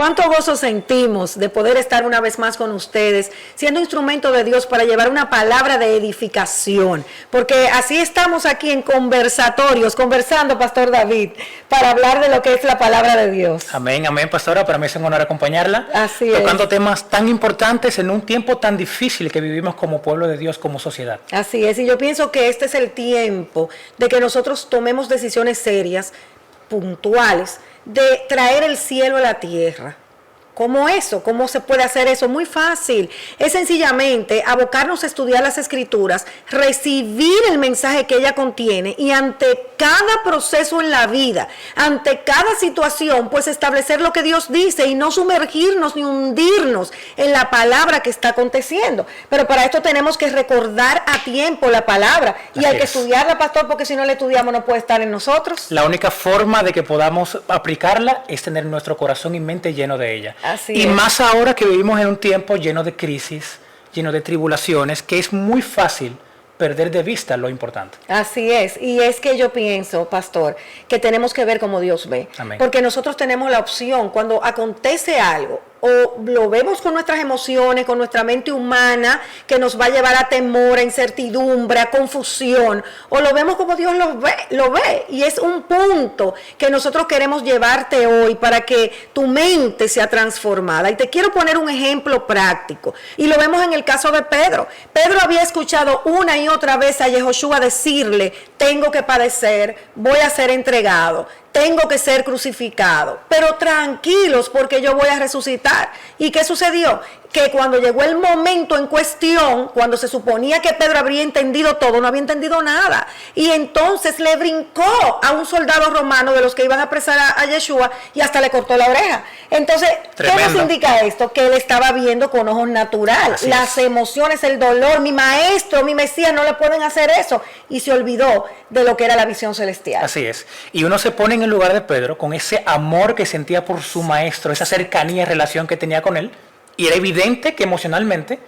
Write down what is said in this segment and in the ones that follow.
Cuánto gozo sentimos de poder estar una vez más con ustedes, siendo instrumento de Dios para llevar una palabra de edificación, porque así estamos aquí en conversatorios, conversando, Pastor David, para hablar de lo que es la palabra de Dios. Amén, amén, pastora, para mí es un honor acompañarla, tocando temas tan importantes en un tiempo tan difícil que vivimos como pueblo de Dios, como sociedad. Así es, y yo pienso que este es el tiempo de que nosotros tomemos decisiones serias, puntuales, de traer el cielo a la tierra. ¿Cómo eso? ¿Cómo se puede hacer eso? Muy fácil. Es sencillamente abocarnos a estudiar las Escrituras, recibir el mensaje que ella contiene y ante cada proceso en la vida, ante cada situación, pues establecer lo que Dios dice y no sumergirnos ni hundirnos en la palabra que está aconteciendo. Pero para esto tenemos que recordar a tiempo la palabra y hay que estudiarla, pastor, porque si no la estudiamos no puede estar en nosotros. La única forma de que podamos aplicarla es tener nuestro corazón y mente lleno de ella. Así y más ahora que vivimos en un tiempo lleno de crisis, lleno de tribulaciones, que es muy fácil perder de vista lo importante. Así es, y es que yo pienso, pastor, que tenemos que ver como Dios ve. Amén. Porque nosotros tenemos la opción, cuando acontece algo, o lo vemos con nuestras emociones, con nuestra mente humana, que nos va a llevar a temor, a incertidumbre, a confusión, o lo vemos como Dios lo ve, y es un punto que nosotros queremos llevarte hoy para que tu mente sea transformada. Y te quiero poner un ejemplo práctico, y lo vemos en el caso de Pedro. Pedro había escuchado una y otra vez a Yehoshua decirle: tengo que padecer, voy a ser entregado, tengo que ser crucificado, pero tranquilos porque yo voy a resucitar. ¿Y qué sucedió? Que cuando llegó el momento en cuestión, cuando se suponía que Pedro habría entendido todo, no había entendido nada. Y entonces le brincó a un soldado romano de los que iban a apresar a Yeshua y hasta le cortó la oreja. Entonces, tremendo. ¿qué nos indica esto? Que él estaba viendo con ojos naturales. Las emociones, el dolor, mi maestro, mi Mesías no le pueden hacer eso. Y se olvidó de lo que era la visión celestial. Así es. Y uno se pone en el lugar de Pedro con ese amor que sentía por su maestro, esa cercanía y relación que tenía con él. Y era evidente que emocionalmente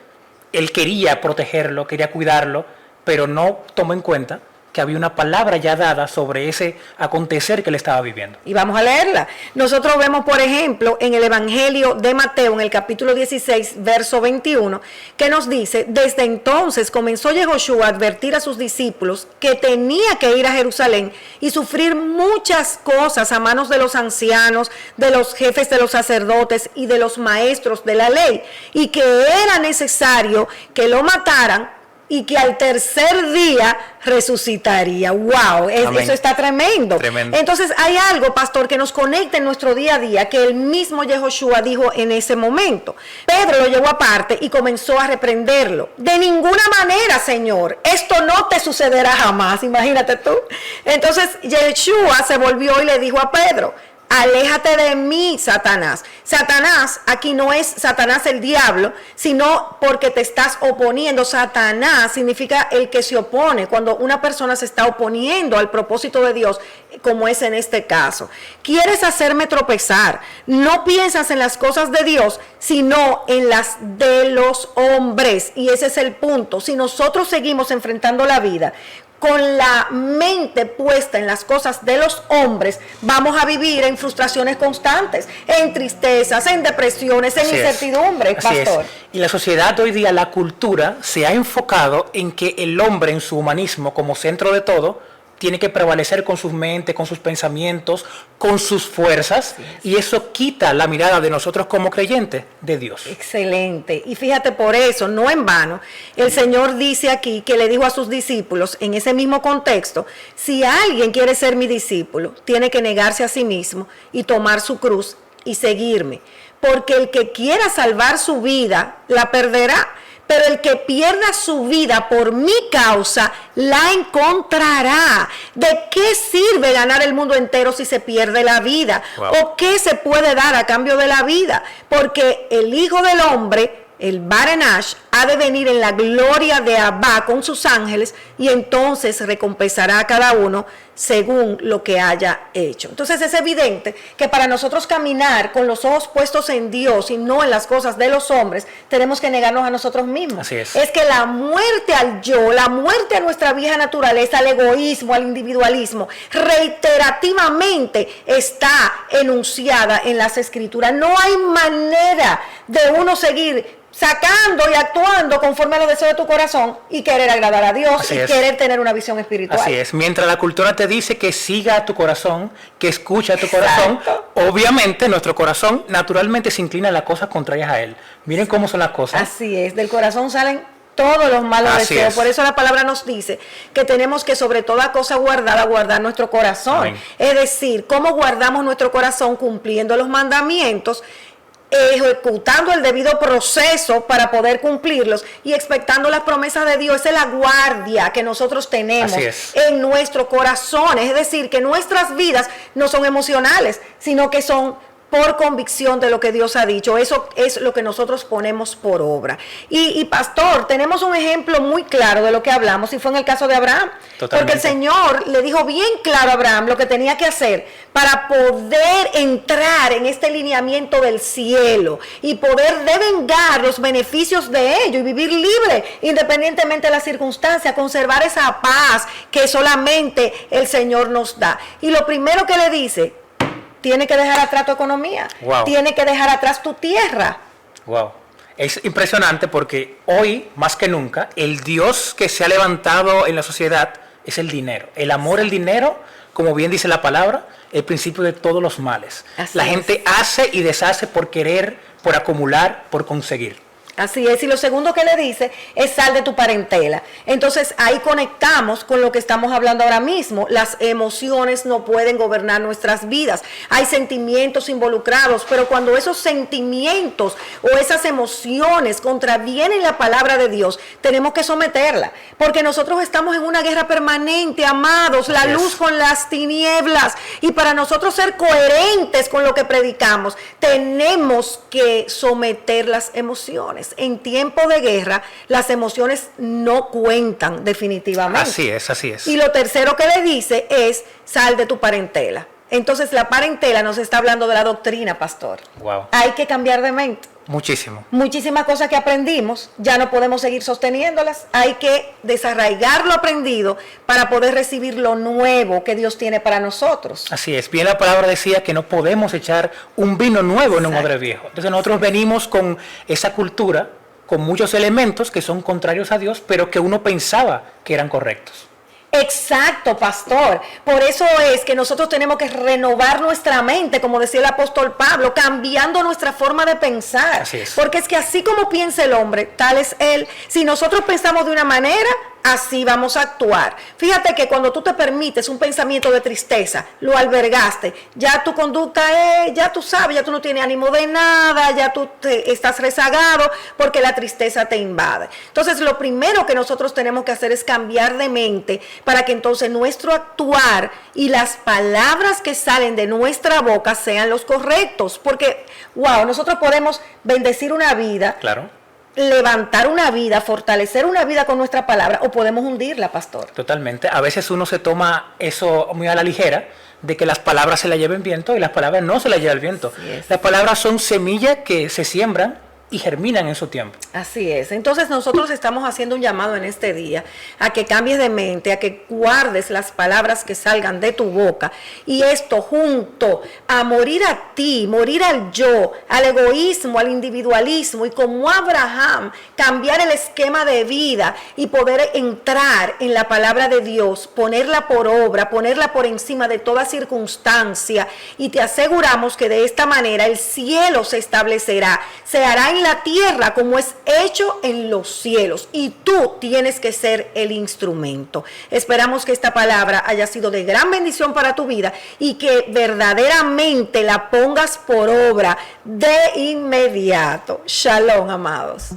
él quería protegerlo, quería cuidarlo, pero no tomó en cuenta que había una palabra ya dada sobre ese acontecer que él estaba viviendo. Y vamos a leerla. Nosotros vemos, por ejemplo, en el Evangelio de Mateo, en el capítulo 16, verso 21, que nos dice: desde entonces comenzó Yehoshua a advertir a sus discípulos que tenía que ir a Jerusalén y sufrir muchas cosas a manos de los ancianos, de los jefes de los sacerdotes y de los maestros de la ley, y que era necesario que lo mataran y que al tercer día resucitaría. ¡Wow! Eso está tremendo. Entonces hay algo, pastor, que nos conecta en nuestro día a día, que el mismo Yehoshua dijo en ese momento. Pedro lo llevó aparte y comenzó a reprenderlo. De ninguna manera, Señor, esto no te sucederá jamás. Imagínate tú. Entonces Yeshua se volvió y le dijo a Pedro: aléjate de mí, Satanás. Satanás, aquí no es Satanás el diablo, sino porque te estás oponiendo. Satanás significa el que se opone, cuando una persona se está oponiendo al propósito de Dios, como es en este caso. Quieres hacerme tropezar. No piensas en las cosas de Dios, sino en las de los hombres. Y ese es el punto. Si nosotros seguimos enfrentando la vida con la mente puesta en las cosas de los hombres, vamos a vivir en frustraciones constantes, en tristezas, en depresiones, en incertidumbre, pastor. Y la sociedad hoy día, la cultura, se ha enfocado en que el hombre en su humanismo como centro de todo tiene que prevalecer con su mente, con sus pensamientos, con sus fuerzas, y eso quita la mirada de nosotros como creyentes de Dios. Excelente. Y fíjate, por eso, no en vano, el Señor dice aquí que le dijo a sus discípulos, en ese mismo contexto: si alguien quiere ser mi discípulo, tiene que negarse a sí mismo y tomar su cruz y seguirme. Porque el que quiera salvar su vida, la perderá. Pero el que pierda su vida por mi causa, la encontrará. ¿De qué sirve ganar el mundo entero si se pierde la vida? Wow. ¿O qué se puede dar a cambio de la vida? Porque el Hijo del Hombre, el Barenash, ha de venir en la gloria de Abba con sus ángeles y entonces recompensará a cada uno según lo que haya hecho. Entonces es evidente que para nosotros caminar con los ojos puestos en Dios y no en las cosas de los hombres, tenemos que negarnos a nosotros mismos. Así es. Es que la muerte al yo, la muerte a nuestra vieja naturaleza, al egoísmo, al individualismo, reiterativamente está enunciada en las Escrituras. No hay manera de uno seguir sacando y actuando conforme a los deseos de tu corazón y querer agradar a Dios y querer tener una visión espiritual. Así es. Mientras la cultura te dice que siga a tu corazón, que escucha a tu corazón, obviamente nuestro corazón naturalmente se inclina a las cosas contrarias a él. Miren cómo son las cosas. Así es. Del corazón salen todos los malos deseos. Por eso la palabra nos dice que tenemos que sobre toda cosa guardada, guardar nuestro corazón. Amén. Es decir, cómo guardamos nuestro corazón cumpliendo los mandamientos, ejecutando el debido proceso para poder cumplirlos y expectando las promesas de Dios. Esa es la guardia que nosotros tenemos en nuestro corazón. Es decir, que nuestras vidas no son emocionales, sino que son por convicción de lo que Dios ha dicho. Eso es lo que nosotros ponemos por obra. Y pastor, tenemos un ejemplo muy claro de lo que hablamos, y fue en el caso de Abraham. Totalmente. Porque el Señor le dijo bien claro a Abraham lo que tenía que hacer para poder entrar en este lineamiento del cielo y poder devengar los beneficios de ello y vivir libre, independientemente de las circunstancias, conservar esa paz que solamente el Señor nos da. Y lo primero que le dice: tiene que dejar atrás tu economía. Wow. Tiene que dejar atrás tu tierra. Wow. Es impresionante porque hoy, más que nunca, el Dios que se ha levantado en la sociedad es el dinero. El amor al dinero, como bien dice la palabra, el principio de todos los males. La gente hace y deshace por querer, por acumular, por conseguir. Así es, y lo segundo que le dice es: sal de tu parentela. Entonces ahí conectamos con lo que estamos hablando ahora mismo. Las emociones no pueden gobernar nuestras vidas. Hay sentimientos involucrados, pero cuando esos sentimientos o esas emociones contravienen la palabra de Dios, tenemos que someterla, porque nosotros estamos en una guerra permanente, amados, la luz con las tinieblas, y para nosotros ser coherentes con lo que predicamos, tenemos que someter las emociones. En tiempo de guerra, las emociones no cuentan definitivamente. Así es, así es. Y lo tercero que le dice es: sal de tu parentela. Entonces la parentela nos está hablando de la doctrina, pastor. Wow. Hay que cambiar de mente. Muchísimo. Muchísimas cosas que aprendimos, ya no podemos seguir sosteniéndolas. Hay que desarraigar lo aprendido para poder recibir lo nuevo que Dios tiene para nosotros. Así es. Bien, la palabra decía que no podemos echar un vino nuevo en un odre viejo. Entonces nosotros venimos con esa cultura, con muchos elementos que son contrarios a Dios, pero que uno pensaba que eran correctos. Exacto, pastor. Por eso es que nosotros tenemos que renovar nuestra mente, como decía el apóstol Pablo, cambiando nuestra forma de pensar. Así es. Porque es que así como piensa el hombre, tal es él. Si nosotros pensamos de una manera, así vamos a actuar. Fíjate que cuando tú te permites un pensamiento de tristeza, lo albergaste, ya tu conducta es, ya tú sabes, ya tú no tienes ánimo de nada, ya tú estás rezagado porque la tristeza te invade. Entonces lo primero que nosotros tenemos que hacer es cambiar de mente para que entonces nuestro actuar y las palabras que salen de nuestra boca sean los correctos. Porque, wow, nosotros podemos bendecir una vida. Claro. Levantar una vida, fortalecer una vida con nuestra palabra, o podemos hundirla, pastor. Totalmente. A veces uno se toma eso muy a la ligera, de que las palabras se la lleven viento y las palabras no se la lleva el viento. Las palabras son semillas que se siembran y germinan en su tiempo. Así es. Entonces nosotros estamos haciendo un llamado en este día a que cambies de mente, a que guardes las palabras que salgan de tu boca, y esto junto a morir a ti, morir al yo, al egoísmo, al individualismo, y como Abraham cambiar el esquema de vida y poder entrar en la palabra de Dios, ponerla por obra, ponerla por encima de toda circunstancia, y te aseguramos que de esta manera el cielo se establecerá, se hará en la tierra como es hecho en los cielos, y tú tienes que ser el instrumento. Esperamos que esta palabra haya sido de gran bendición para tu vida y que verdaderamente la pongas por obra de inmediato. Shalom, amados.